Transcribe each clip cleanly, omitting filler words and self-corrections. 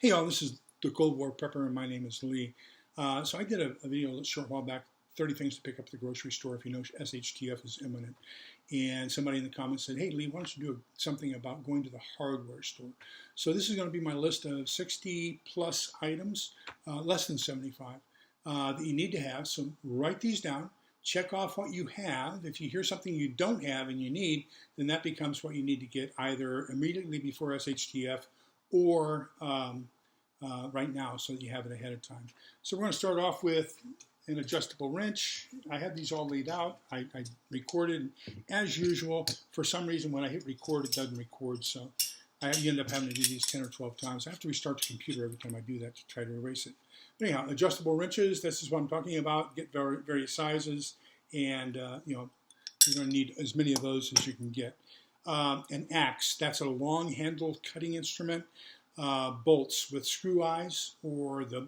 Hey all, this is the Cold War Prepper and my name is Lee. So I did a video a short while back, 30 things to pick up at the grocery store if you know shtf is imminent. And somebody in the comments said, hey Lee, why don't you do something about going to the hardware store? So this is going to be my list of 60 plus items, less than 75, that you need to have. So write these down. Check off what you have. If you hear something you don't have and you need, then that becomes what you need to get either immediately before SHTF or right now so that you have it ahead of time. So we're going to start off with an adjustable wrench. I have these all laid out. I recorded as usual. For some reason when I hit record it doesn't record, so I end up having to do these 10 or 12 times. I have to restart the computer every time I do that to try to erase it. But anyhow, adjustable wrenches, this is what I'm talking about. Get various sizes, and you're going to need as many of those as you can get. An axe, that's a long-handled cutting instrument. Bolts with screw eyes or the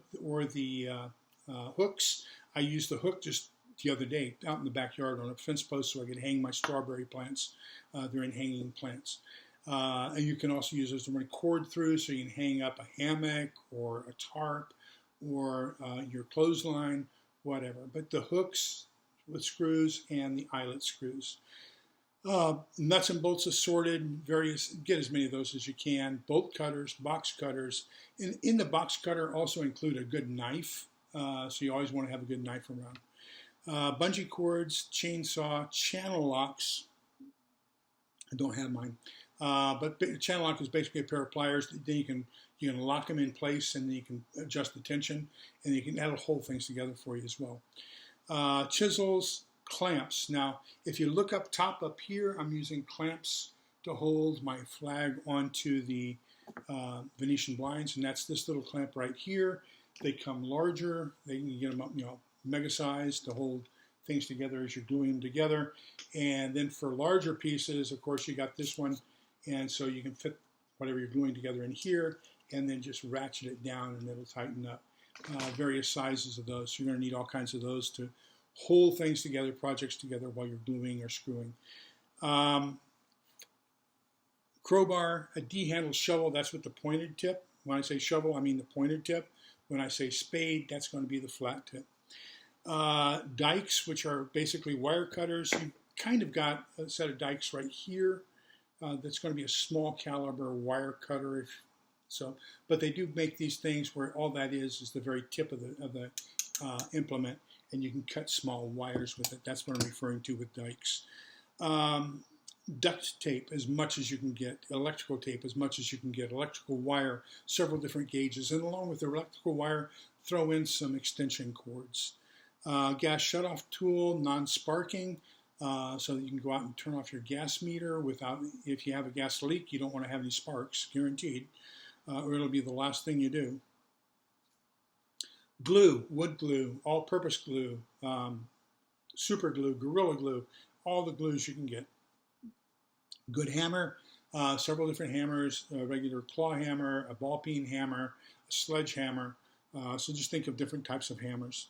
hooks. I used the hook just the other day out in the backyard on a fence post so I could hang my strawberry plants. They're in hanging plants. And you can also use those to run cord through so you can hang up a hammock or a tarp or your clothesline, whatever. But the hooks with screws and the eyelet screws. Nuts and bolts assorted, get as many of those as you can. Bolt cutters, box cutters. In the box cutter also include a good knife, so you always want to have a good knife around. Bungee cords, chainsaw, channel locks. I don't have mine, but channel lock is basically a pair of pliers. Then you can lock them in place, and then you can adjust the tension, and that'll hold things together for you as well. Chisels. Clamps. Now, if you look up top up here, I'm using clamps to hold my flag onto the Venetian blinds, and that's this little clamp right here. They come larger. They can get them up, mega size to hold things together as you're gluing them together. And then for larger pieces, of course, you got this one, and so you can fit whatever you're gluing together in here, and then just ratchet it down, and it'll tighten up. Various sizes of those. So you're going to need all kinds of those to hold things together, projects together while you're gluing or screwing. Crowbar, a D-handled shovel, that's with the pointed tip. When I say shovel, I mean the pointed tip. When I say spade, that's going to be the flat tip. Dikes, which are basically wire cutters. You've kind of got a set of dikes right here. That's going to be a small caliber wire cutter. But they do make these things where all that is the very tip of the implement. And you can cut small wires with it. That's what I'm referring to with dikes. Duct tape as much as you can get. Electrical tape as much as you can get. Electrical wire, several different gauges. And along with the electrical wire, throw in some extension cords. Gas shutoff tool, non-sparking, so that you can go out and turn off your gas meter without, if you have a gas leak, you don't want to have any sparks, guaranteed, or it'll be the last thing you do. Glue, wood glue, all-purpose glue, super glue, gorilla glue, all the glues you can get. Good hammer, several different hammers, a regular claw hammer, a ball peen hammer, a sledgehammer. So just think of different types of hammers.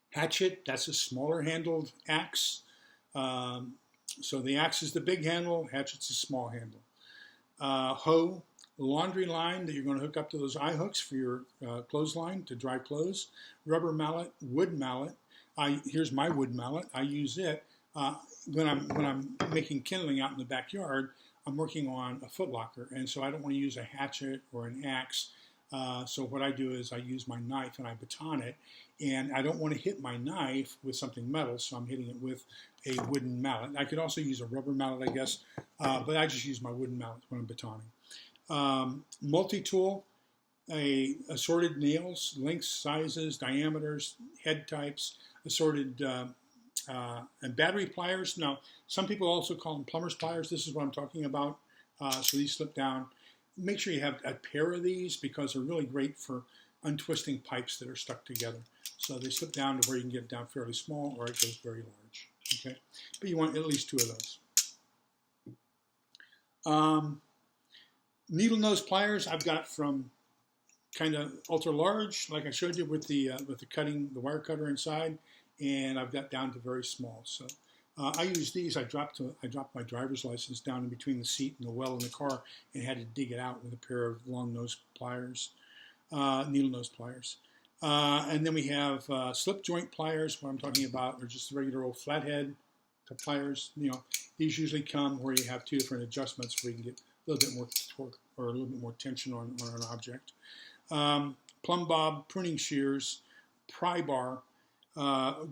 Hatchet, that's a smaller handled axe. So the axe is the big handle, hatchet's a small handle. Hoe. Laundry line that you're going to hook up to those eye hooks for your clothesline to dry clothes. Rubber mallet, wood mallet. Here's my wood mallet. I use it when I'm making kindling out in the backyard. I'm working on a footlocker, and so I don't want to use a hatchet or an axe. So what I do is I use my knife and I baton it, and I don't want to hit my knife with something metal, so I'm hitting it with a wooden mallet. I could also use a rubber mallet, I guess, but I just use my wooden mallet when I'm batoning. Multi-tool, assorted nails, lengths, sizes, diameters, head types, assorted, and battery pliers. Now, some people also call them plumber's pliers. This is what I'm talking about. So these slip down. Make sure you have a pair of these because they're really great for untwisting pipes that are stuck together. So they slip down to where you can get it down fairly small or it goes very large. Okay, but you want at least two of those. Needle nose pliers I've got from kind of ultra large, like I showed you with the wire cutter inside, and I've got down to very small. So I use these. I dropped my driver's license down in between the seat and the well in the car and had to dig it out with a pair of long nose pliers, needle nose pliers. And then we have slip joint pliers. What I'm talking about are just regular old flathead pliers. These usually come where you have two different adjustments where you can get a little bit more torque or a little bit more tension on an object. Plumb bob, pruning shears, pry bar,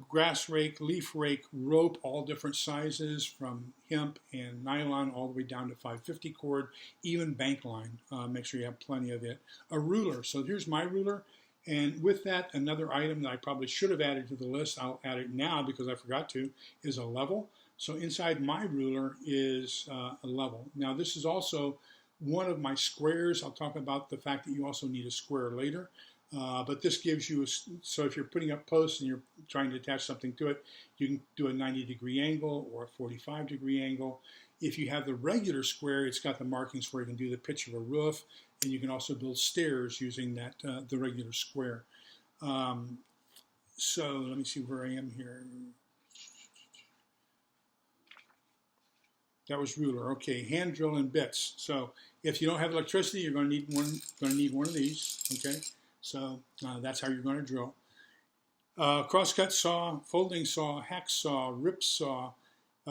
grass rake, leaf rake, rope, all different sizes from hemp and nylon all the way down to 550 cord, even bank line. Make sure you have plenty of it. A ruler. So here's my ruler. And with that, another item that I probably should have added to the list, I'll add it now because I forgot to, is a level. So inside my ruler is a level. Now this is also one of my squares. I'll talk about the fact that you also need a square later. But this gives you, so if you're putting up posts and you're trying to attach something to it, you can do a 90-degree angle or a 45-degree angle. If you have the regular square, it's got the markings where you can do the pitch of a roof, and you can also build stairs using that the regular square. So let me see where I am here. That was ruler. Okay, hand drill and bits. So if you don't have electricity, you're going to need one. Going to need one of these. Okay. So that's how you're going to drill. Crosscut saw, folding saw, hack saw, rip saw.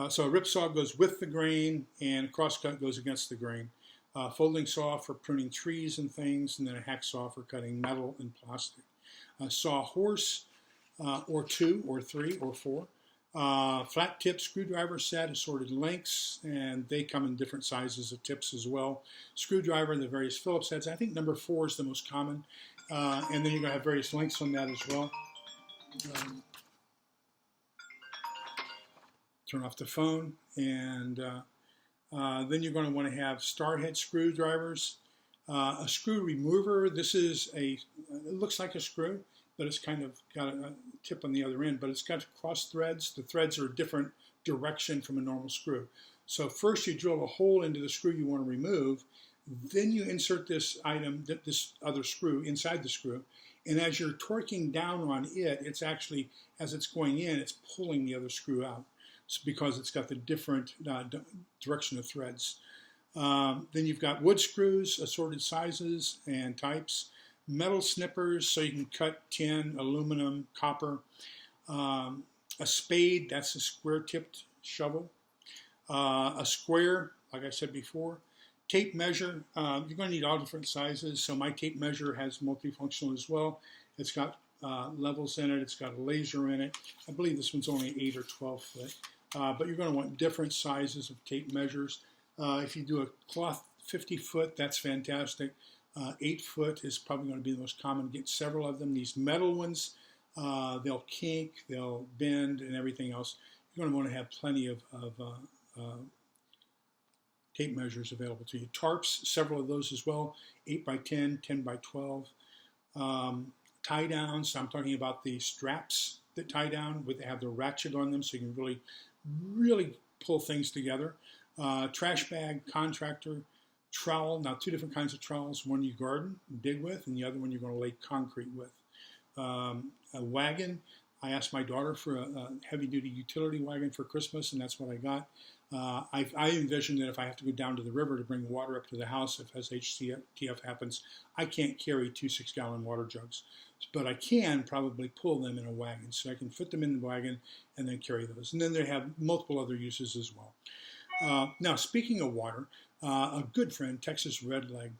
So a rip saw goes with the grain, and a crosscut goes against the grain. Folding saw for pruning trees and things, and then a hack saw for cutting metal and plastic. Saw horse, or 2, or 3, or 4. Flat tip screwdriver set, assorted lengths, and they come in different sizes of tips as well. Screwdriver in the various Phillips heads. I think number 4 is the most common. And then you're going to have various lengths on that as well. Turn off the phone, and then you're going to want to have star head screwdrivers. A screw remover. This is it looks like a screw, but it's kind of got a tip on the other end, but it's got cross threads. The threads are a different direction from a normal screw. So first you drill a hole into the screw you want to remove, then you insert this item, this other screw, inside the screw, and as you're torquing down on it, it's actually, as it's going in, it's pulling the other screw out. It's because it's got the different direction of threads. Then you've got wood screws, assorted sizes and types. Metal snippers, so you can cut tin, aluminum, copper. A spade, that's a square-tipped shovel. A square, like I said before. Tape measure, you're going to need all different sizes. So my tape measure has multifunctional as well. It's got levels in it. It's got a laser in it. I believe this one's only 8 or 12 foot. But you're going to want different sizes of tape measures. If you do a cloth 50 foot, that's fantastic. 8 foot is probably going to be the most common. Get several of them. These metal ones, they'll kink, they'll bend, and everything else. You're going to want to have plenty of tape measures available to you. Tarps, several of those as well. 8 by 10, 10 by 12. Tie downs. I'm talking about the straps that tie down. They have the ratchet on them, so you can really pull things together. Trash bag, contractor. Trowel, now 2 different kinds of trowels. One you garden, dig with, and the other one you're going to lay concrete with. A wagon, I asked my daughter for a heavy-duty utility wagon for Christmas, and that's what I got. I envision that if I have to go down to the river to bring water up to the house, if SHTF happens, I can't carry 2 6-gallon water jugs. But I can probably pull them in a wagon, so I can fit them in the wagon and then carry those. And then they have multiple other uses as well. Now, speaking of water, a good friend, Texas Redleg,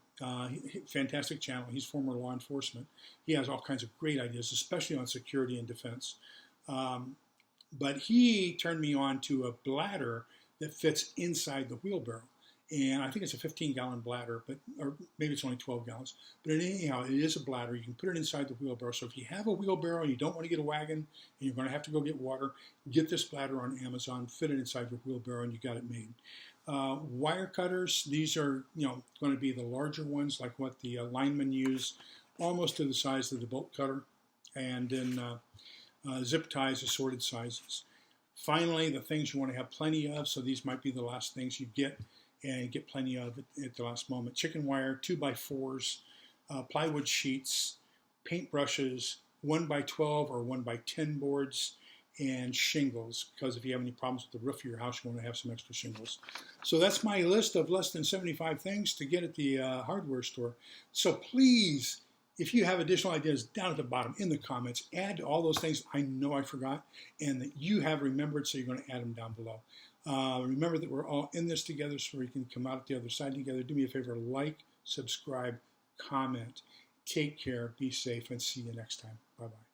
fantastic channel. He's former law enforcement. He has all kinds of great ideas, especially on security and defense. But he turned me on to a bladder that fits inside the wheelbarrow. And I think it's a 15-gallon bladder, or maybe it's only 12 gallons. But anyhow, it is a bladder. You can put it inside the wheelbarrow. So if you have a wheelbarrow and you don't want to get a wagon and you're going to have to go get water, get this bladder on Amazon, fit it inside your wheelbarrow, and you got it made. Wire cutters, these are going to be the larger ones, like what the linemen use, almost to the size of the bolt cutter. And then zip ties, assorted sizes. Finally, the things you want to have plenty of, so these might be the last things you get, and you get plenty of at the last moment. Chicken wire, 2x4s, plywood sheets, paint brushes, 1x12 or 1x10 boards, and shingles, because if you have any problems with the roof of your house, you want to have some extra shingles. So that's my list of less than 75 things to get at the hardware store. So please, if you have additional ideas, down at the bottom in the comments, add all those things I know I forgot and that you have remembered, so you're going to add them down below. Remember that we're all in this together, so we can come out at the other side together. Do me a favor, like, subscribe, comment. Take care, be safe, and see you next time. Bye-bye.